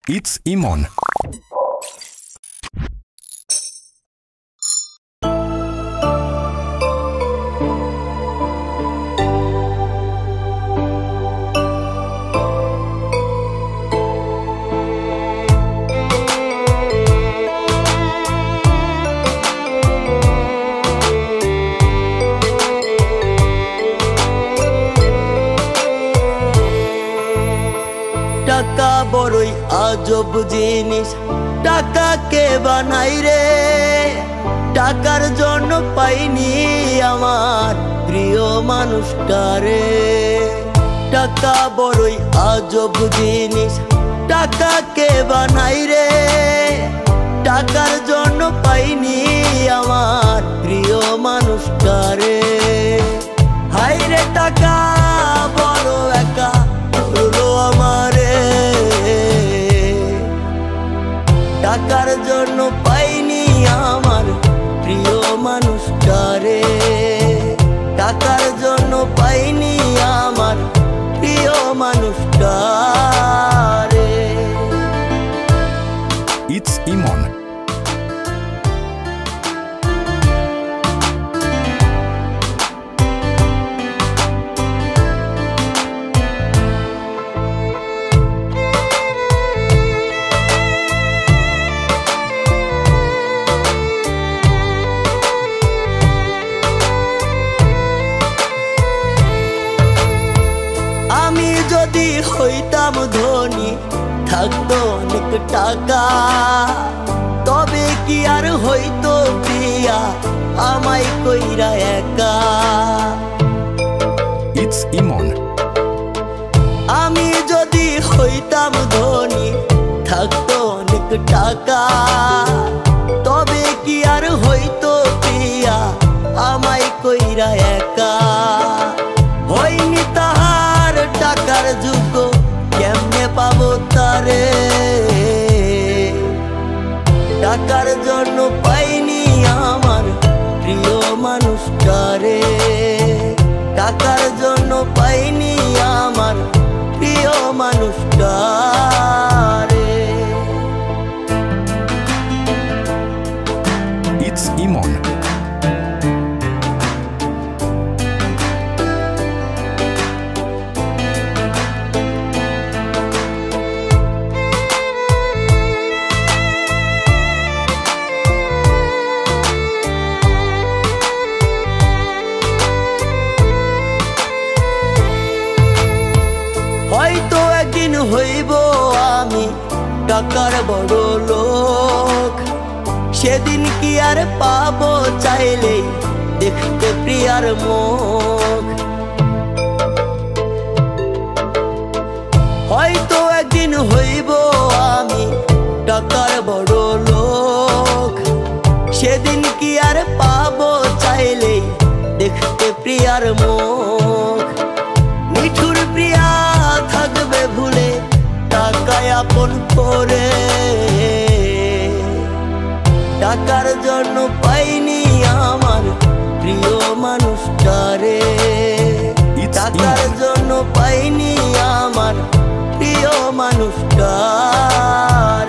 It's Imon. টাকা বড়ই আজব জিনিস, টাকাকে বানাই রে। টাকার জন্য পাইনি আমার প্রিয় মানুষটারে। টাকা বড়ই আজব জিনিস, টাকাকে বানাই রে। টাকার জন্য পাইনি আমার প্রিয় মানুষটারে। হাই রে টাকা বড় একা হলো আমারে। টাকার জন্য পাইনি আমার প্রিয় মানুষটারে। টাকার জন্য পাইনি আমার প্রিয় মানুষটারে। It's Imon. আমি যদি হইতাম ধনী, থাকতো অনেক টাকা, তবে কি আর হইতো প্রিয়া আমায় কইরা একা। It's Imon. আমি যদি হইতাম ধনী, থাকতো অনেক টাকা, তবে কি আর হইতো প্রিয়া আমায় কইরা একা। হইনি তাহার টাকার যোগ্য, কেমনে পাবো তারে। টাকার জন্য পাইনি আমার প্রিয় মানুষটারে। টাকার জন্য পাইনি আমার প্রিয় মানুষটারে। It's Imon. হয়তো একদিন হইব আমি টাকার বড় লোক। সেদিন কি আর পাবো চাইলে দেখতে প্রিয়ার মুখ। হয়তো একদিন হইব আমি টাকার বড় লোক। সেদিন কি আর পাবো চাইলে দেখতে প্রিয়ার মুখ। নিঠুর প্রিয়া থাকবে ভুলে টাকায় আপন করে। টাকার জন্য পাইনি আমার প্রিয় মানুষটারে। টাকার জন্য পাইনি আমার প্রিয় মানুষটারে।